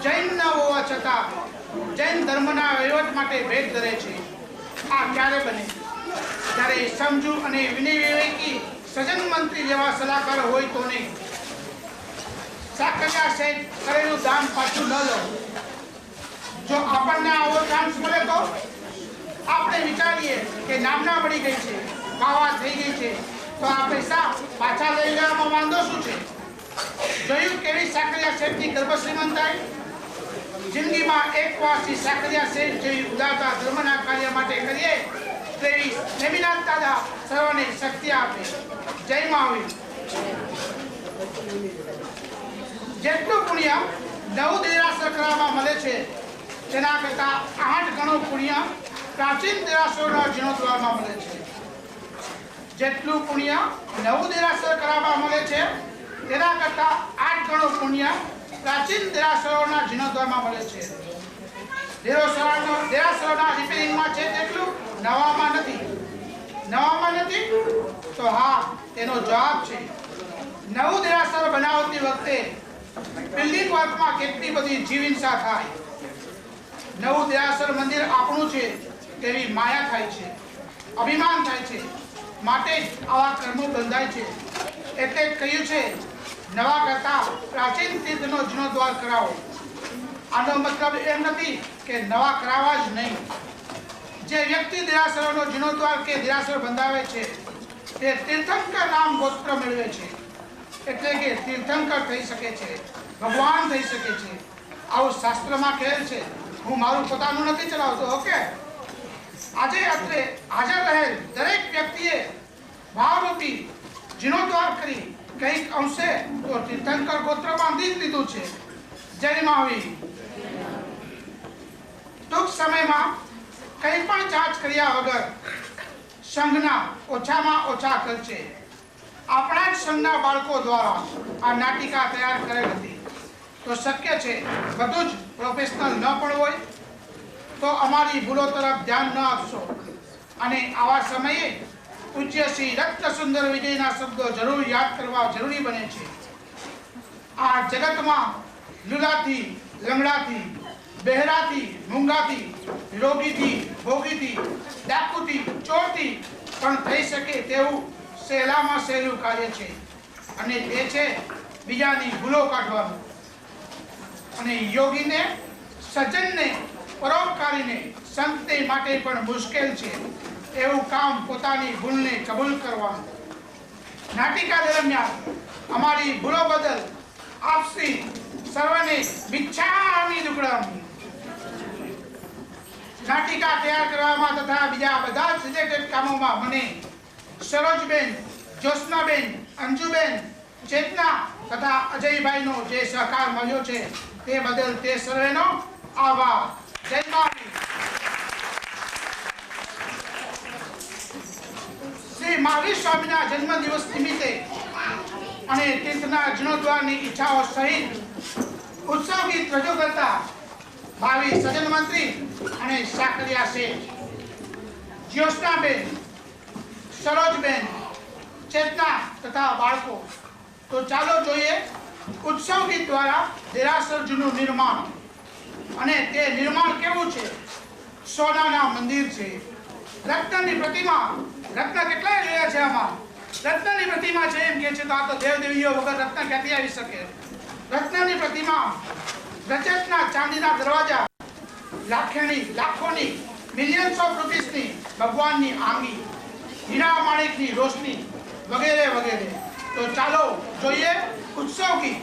જૈન ન હોવા છતાં જૈન ધર્મના વહીવટ માટે ભેટ ધરે છે. આ ક્યારે બને? જ્યારે સમજુ અને વિનય વિવેકી સજન મંત્રી જેવા સલાહકાર હોય તો નહીં. સાકરિયા શેઠ કરેલું દાન પાછું ન લો. જો આપણને આવો ચાન્સ મળે તો આપણે વિચારીએ કે નામના પડી ગઈ છે, વાવા થઈ ગઈ છે, તો આ પૈસા પાછા લઈ લેવામાં વાંધો શું છે? જોયું કેવી સાકરિયા શેઠની ગર્ભ શ્રીમંતાઈ? જિંદગીમાં એકવાર શ્રી સાકરિયા શેઠ જેવી ઉદારતા ધર્મના કાર્ય માટે કરીએ તેવી નેમિનાથ દાદા સર્વને શક્તિ આપે. જય મહાવીર. જેટલું પુણ્ય નવું દેરાસર કરવામાં મળે છે તેના કરતા 8 ગણું પુણ્ય પ્રાચીન દેરાસરોના જીર્ણોદ્વારમાં મળે છે. જેટલું પુણ્ય નવું દેરાસર કરવામાં મળે છે તેના કરતા 8 ગણું પુણ્ય પ્રાચીન દેરાસરોના જીર્ણોદ્વારમાં મળે છે. દેરાસરોના રિપેરિંગમાં છે તેટલું નવામાં નથી. નવામાં નથી તો હા, તેનો જવાબ છે નવું દેરાસર બનાવતી વખતે બિલ્ડિંગ વર્કમાં કેટલી બધી જીવહિંસા થાય. નવું દેરાસર મંદિર આપણું છે તેવી માયા થાય છે, અભિમાન થાય છે, માટે જ આવા કર્મો બંધાય છે. એટલે જ કહ્યું છે નવા કરતા પ્રાચીન તીર્થનો જીર્ણોદ્વાર કરાવો. આનો મતલબ એમ નથી કે નવા કરાવવા જ નહીં. જે વ્યક્તિ દેરાસરોનો જીર્ણોદ્વાર કે દેરાસર બંધાવે છે તે તીર્થંકર નામ ગોત્ર મેળવે છે. એટલે કે તીર્થંકર થઈ શકે છે, ભગવાન થઈ શકે છે. આવું શાસ્ત્રમાં કહેલ છે. હું મારું પોતાનું નથી ચલાવતો. ઓકે, આજે અત્રે હાજર રહેલ દરેક વ્યક્તિએ ભાવરૂપી જીર્ણોદ્વાર કરી કંઈક અંશે તો તીર્થંકર ગોત્ર બાંધી જ લીધું છે. જય મહાવીર. ટૂંક સમયમાં કંઈ પણ ચાર્જ કર્યા વગર સંઘના ઓછામાં ઓછા ખર્ચે આપણા જ સંઘના બાળકો દ્વારા આ નાટિકા તૈયાર કરેલ હતી. તો શક્ય છે બધું જ પ્રોફેશનલ ન પણ હોય તો અમારી ભૂલો તરફ ધ્યાન ન આપશો. અને આવા સમયે પૂજ્ય શ્રી રત્નસુંદર વિજયના શબ્દો જરૂર યાદ કરવા જરૂરી બને છે. આ જગતમાં લુલાથી, લંગડાથી, બહેરાથી, મૂંગાથી, રોગીથી, ભોગીથી, ડાકુથી, ચોરથી પણ થઈ શકે તેવું સહેલામાં સહેલું કાર્ય છે. અને તે છે બીજાની ભૂલો કાઢવાનું. અને યોગીને, સજ્જનને, પરોપકારીને, સંતને માટે પણ મુશ્કેલ છે એવું કામ પોતાની ભૂલને કબૂલ કરવાનું. નાટિકા દરમિયાન અમારી ભૂલો બદલ આપશ્રી સર્વને મિચ્છામિ દુક્કડમ. નાટિકા તૈયાર કરવામાં તથા બીજા બધા જ રિલેટેડ કામોમાં મને સરોજબેન, જ્યોત્સનાબેન, અંજુબેન, ચેતના તથા અજયભાઈનો જે સહકાર મળ્યો છે તે બદલ તે સર્વેનો આભાર. જય મહાવીર. શ્રી મહાવીર સ્વામીના જન્મદિવસ નિમિત્તે અને તીર્થના જીર્ણોદ્વારની ઈચ્છાઓ સહિત ઉત્સવ ગીત રજૂ કરતા ભાવિ સજન મંત્રી અને સાકરિયા શેઠ, જ્યોત્સનાબેન, સરોજબેન, ચેતના તથા બાળકો. તો ચાલો જોઈએ ઉત્સવ ગીત દ્વારા દેરાસર જૂનું નિર્માણ. અને તે નિર્માણ કેવું છે? સોનાના મંદિર છે, રત્નની પ્રતિમા. રત્ન કેટલાય જોયા છે આમાં? રત્નની પ્રતિમા છે એમ કે છે તો આ તો દેવદેવીઓ વગર રત્ન ક્યાંથી આવી શકે? રત્નની પ્રતિમા, રજતના ચાંદીના દરવાજા, લાખોની મિલિયન્સ ઓફ રૂપીસની ભગવાનની આંગી, હીરા માણેકની રોશની વગેરે વગેરે. તો ચાલો જોઈએ ઉત્સવ ગીત.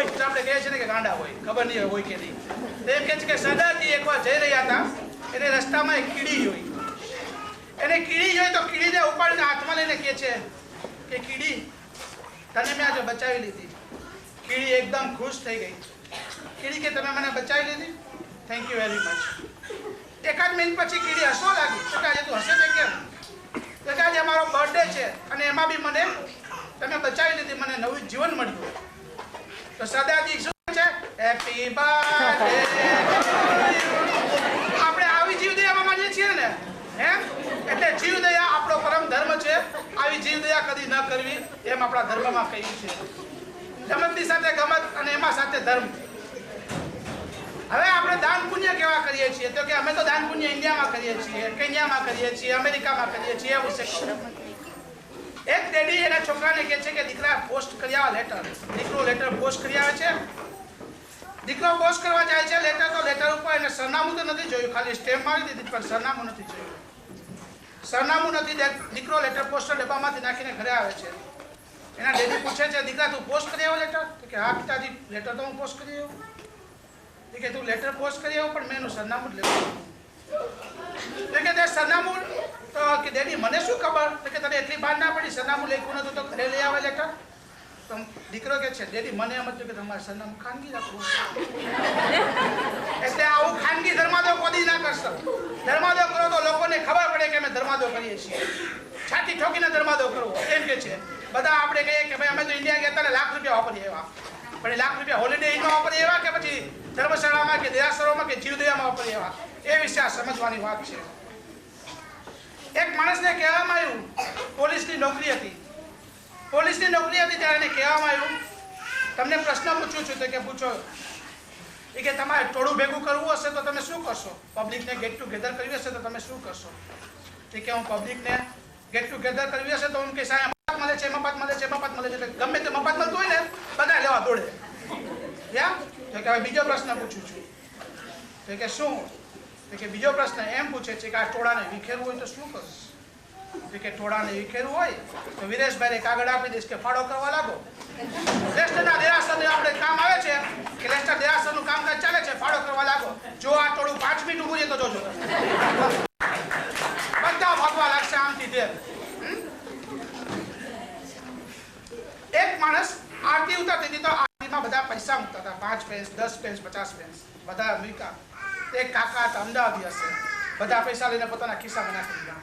હોય તો આપણે કહીએ છીએ ને કે ગાંડા હોય, ખબર નહીં હોય કે નહીં. એમ કહે છે કે સદાજી એકવાર જઈ રહ્યા હતા, એને રસ્તામાં એક કીડી જોઈ. એને કીડી જોઈ તો કીડીને ઉપાડીને હાથમાં લઈને કહે છે કે કીડી, તને મેં આજે બચાવી લીધી. કીડી એકદમ ખુશ થઈ ગઈ. કીડી કે તમે મને બચાવી લીધી, થેન્ક યુ વેરી મચ. એકાદ મિનિટ પછી કીડી હસવા લાગી. તો કે આજે તું હસે છે કેમ? તો કે આજે મારો બર્થડે છે અને એમાં બી મને તમે બચાવી લીધી, મને નવું જીવન મળ્યું. તો સદાજી શું છે? Happy birthday. આપણે આવી જીવદયા માનીએ છીએ ને, હે? એટલે જીવદયા આપણો પરમ ધર્મ છે. આવી જીવદયા કદી ન કરવી એમ આપણા ધર્મમાં કહ્યું છે. ગમતની સાથે ગમત અને એમાં સાથે ધર્મ. હવે આપણે દાન પુણ્ય કેવા કરીએ છીએ? તો કે અમે તો દાન પુણ્ય ઇન્ડિયામાં કરીએ છીએ, કેન્યામાં કરીએ છીએ, અમેરિકામાં કરીએ છીએ. એવું છે. એક ડેડી એના છોકરાને કહે છે કે દીકરા પોસ્ટ કરી આવ લેટર. દીકરો લેટર પોસ્ટ કરી આવે છે. દીકરો પોસ્ટ કરવા જાય છે લેટર, તો લેટર ઉપર એને સરનામું તો નથી જોયું, ખાલી સ્ટેમ્પ મારી દીધી પણ સરનામું નથી જોયું. સરનામું નથી. દીકરો લેટર પોસ્ટલ ડબ્બામાંથી નાખીને ઘરે આવે છે. એના ડેડી પૂછે છે, દીકરા તું પોસ્ટ કરી આવ્યો લેટર? તો કે હા પિતાજી, લેટર તો હું પોસ્ટ કરી આવ્યો. કે તું લેટર પોસ્ટ કરી આવ્યો પણ મેં એનું સરનામું જ લેવું. તો કે તે સરનામું, તો કે ડેડી મને શું ખબર? તો કે તને એટલી ભાન ના પડી, સરનામું લખ્યું નતું તો ઘરે લઈ આવે લેટર? તો દીકરો કે છે ડેડી મને એમ હતું કે તમારે સરનામું ખાનગી રાખવું. એટલે આવું ખાનગી ધર્માદો કોદી ના કરશો. ધર્માદો કરો તો લોકોને ખબર પડે કે અમે ધર્માદો કરીએ છીએ. છાતી ઠોકીને ધર્માદો કરવો એમ કે છે. બધા આપણે કહીએ કે ભાઈ અમે તો ઇન્ડિયા ગયા હતા લાખ રૂપિયા વાપરીએ એવા, પણ લાખ રૂપિયા હોલિડે ઇનમાં વાપરીએ એવા કે પછી ધર્મશાળામાં કે દેરાસરોમાં કે જીવદયામાં વાપરીએ એવા, એ વિશે આ સમજવાની વાત છે. એક માણસને કહેવામાં આવ્યું, પોલીસની નોકરી હતી. પોલીસની નોકરી હતી ત્યારે એને કહેવામાં આવ્યું, તમને પ્રશ્ન પૂછું છું તો કે પૂછો. એ કે તમારે ટોળું ભેગું કરવું હશે તો તમે શું કરશો? પબ્લિકને ગેટ ટુગેધર કરવી હશે તો તમે શું કરશો? એ કે હું પબ્લિકને ગેટ ટુગેધર કરવી હશે તો હું કે સાહેબ મફત મળે છે, મફત મળે છે, મફત મળે છે, ગમે તે મફત મળતું હોય ને બધા લેવા દોડે. તો કે હવે બીજો પ્રશ્ન પૂછું છું. તો કે શું? તો કે બીજો પ્રશ્ન એમ પૂછે છે કે આ ટોળાને વિખેરવું હોય તો શું કરશું? તો કે ટોળાને વિખેરવું હોય તો વિરેશભાઈને કાગળ આપી દઈશ કે ફાળો કરવા લાગો. લેસ્ટરના દેરાસરને આપણે કામ આવે છે કે લેસ્ટર દેરાસરનું કામકાજ ચાલે છે, ફાળો કરવા લાગો. જો આ ટોળું 5 મિનિટ ઊભું છે તો જોજો બધા ભાગવા લાગશે આમથી તેમ. એક માણસ આરતી ઉતારતી હતી તો આરતીમાં બધા પૈસા મૂકતા હતા, 5 પેન્સ, 10 પેન્સ, 50 પેન્સ, બધા મૂક્યા. એક કાકા હતા અમદાવાદી હશે, બધા પૈસા લઈને પોતાના ખિસ્સામાં નાખી દીધા.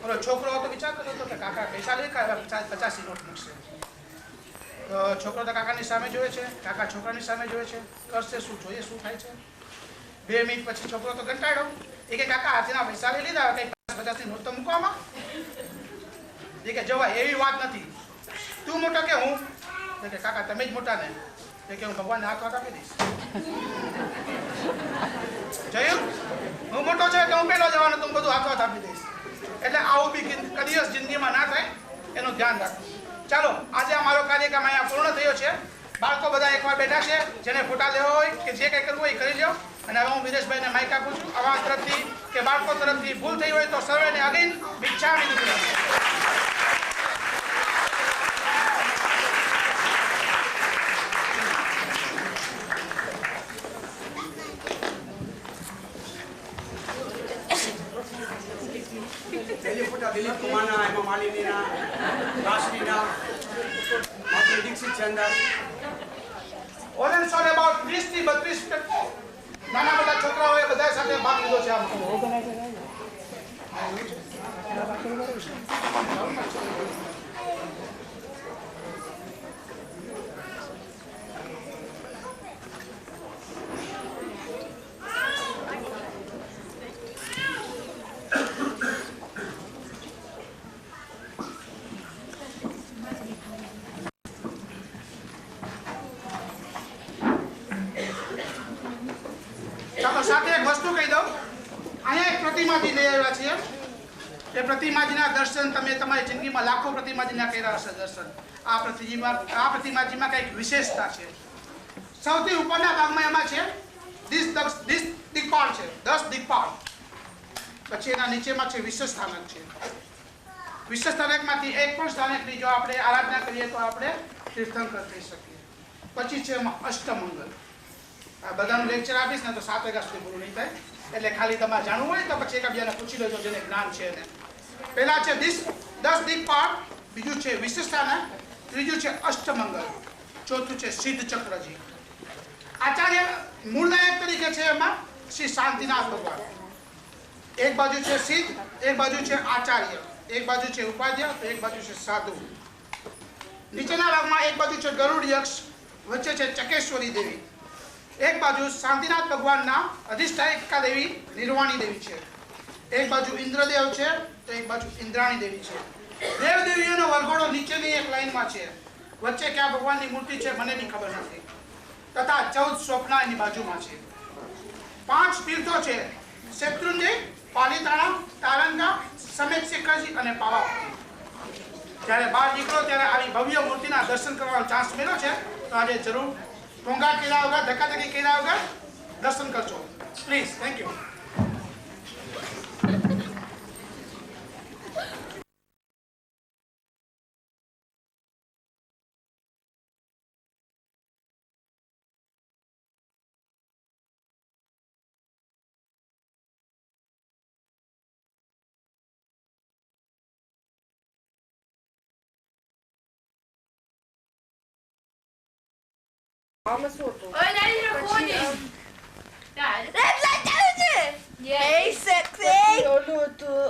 ઓલો છોકરો હતો વિચાર કરતો હતો કે કાકા પૈસા લઈ કાઢ્યા, 50 નોટ મૂકશે. તો છોકરો તો કાકાની સામે જોવે છે, કાકા છોકરાની સામે જોવે છે, કરશે શું, જોઈએ શું થાય છે. 2 મિનિટ પછી છોકરો તો કંટાળ્યો. એ કે કાકા હાથીના પૈસા લઈ લીધા, કઈ 50ની નોટ તો મૂકવામાં. એ કે જવાય એવી વાત નથી, તું મોટો કે હું? કે કાકા તમે જ મોટા ને. કે હું ભગવાનને હાથ આપી દઈશ. જોયું, હું મોટો છે કે હું પહેલો જવાનો, તું બધું હાથ આપી દઈશ. એટલે આવું બી કદી જિંદગીમાં ના થાય એનું ધ્યાન રાખવું. ચાલો, આજે અમારો કાર્યક્રમ અહીંયા પૂર્ણ થયો છે. બાળકો બધા એકવાર બેઠા છે, જેને ફોટા લેવા હોય કે જે કંઈ કરવું હોય એ કરી લો. અને હવે હું વિરેશભાઈને માઇક આપું છું. અમારા તરફથી કે બાળકો તરફથી ભૂલ થઈ હોય તો સર્વેને અગેન ભિક્ષામી દીધું. દિલીપ કુમારના, હેમા માલિનીના, રાશનીના, માધુરી દીક્ષિત છે અંદર. ઓરેન્જ સોને about 30 થી 32 નાના મોટા છોકરાઓએ બધા સાથે ભાગ લીધો છે. ચાલો સાથે એક વસ્તુ કહી દઉં, અહીંયા એક પ્રતિમાજી લઈ આવ્યા છીએ. એ પ્રતિમાજીના દર્શન તમે તમારી જિંદગીમાં લાખો પ્રતિમાજીના કર્યા હશે દર્શન. આ પ્રતિમાજીમાં કંઈક વિશેષતા છે. સૌથી ઉપરના ભાગમાં એમાં છે દિક્પાળ છે, 10 દિક્પાળ. પછી એના નીચેમાં છે વિશ્વ સ્થાનક છે. વિશ્વ સ્થાનકમાંથી એક પણ સ્થાનકની જો આપણે આરાધના કરીએ તો આપણે તીર્થંકર થઈ શકીએ. પછી છે એમાં અષ્ટમંગલ. આ બધાનું લેક્ચર આપીશ ને તો 7 વાગ્યા સુધી પૂરું નહીં થાય. એટલે ખાલી તમારે જાણવું હોય તો પછી એકબીજાને પૂછી લેજો જેને જ્ઞાન છે એને. પહેલા છે 10 દિક્પાલ, બીજું છે વિશિષ્ટાના, ત્રીજું છે અષ્ટમંગલ, ચોથું છે સિદ્ધ ચક્રજી. આચાર્ય મૂળનાયક તરીકે છે એમાં શ્રી શાંતિનાથ ભગવાન. એક બાજુ છે સિદ્ધ, એક બાજુ છે આચાર્ય, એક બાજુ છે ઉપાધ્યાય, તો એક બાજુ છે સાધુ. નીચેના ભાગમાં એક બાજુ છે ગરુડ યક્ષ, વચ્ચે છે ચકેશ્વરી દેવી. એક બાજુ શાંતિનાથ ભગવાનના અધિષ્ઠાયિકા દેવી નિર્વાણી દેવી છે. એક બાજુ ઇન્દ્રદેવ છે તો એક બાજુ ઇન્દ્રાણી દેવી છે. દેવ દેવીઓનો વરઘોડો નીચેની એક લાઈનમાં છે. વચ્ચે ક્યાં ભગવાનની મૂર્તિ છે મને બી ખબર નથી. તથા 14 સ્વપ્ના એની બાજુમાં છે. 5 તીર્થો છે: શેત્રુંજય, પાલિતાણા, તારંગા, સમેત શિખરજી અને પાવાપુરી. જ્યારે બહાર નીકળો ત્યારે આવી ભવ્ય મૂર્તિના દર્શન કરવાનો ચાન્સ મળ્યો છે તો આજે જરૂર ઘોંઘાટ કર્યા વગર, ધક્કાધક્કી કર્યા વગર દર્શન કરજો please. Thank you. Mama soltou. Oi, Daddy, recording. Dad. Red light ચાલુ છે. Hey sexy. ઓલું હતું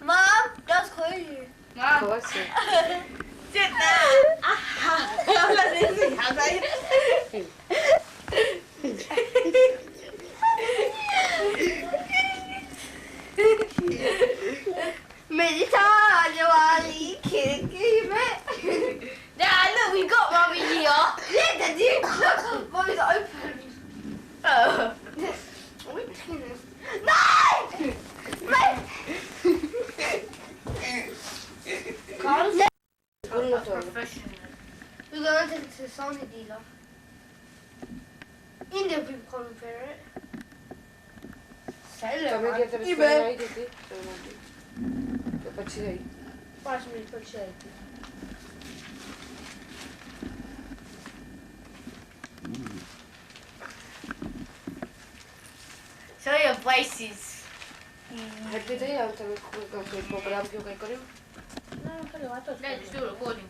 Mom, das crazy. Mom. Coisa. Tita. Ela nem se casa aí. Meditar, ali, que Dad, look, we got Mommy here. Yeah, Daddy. Mommy's open. Nein! Professional. We're going to the Sony dealer. Indian people call him ferret. તમે ગયા ત્યારે smell આવી હતી તો પછી આવી 5 minute પછી આવી હતી. Show your braces. હેપી થઈ આવ તમે કોઈ પ્રોગ્રામ કેવું કઈ કર્યું ના, ખાલી વાતો જ Dad, you're still recording.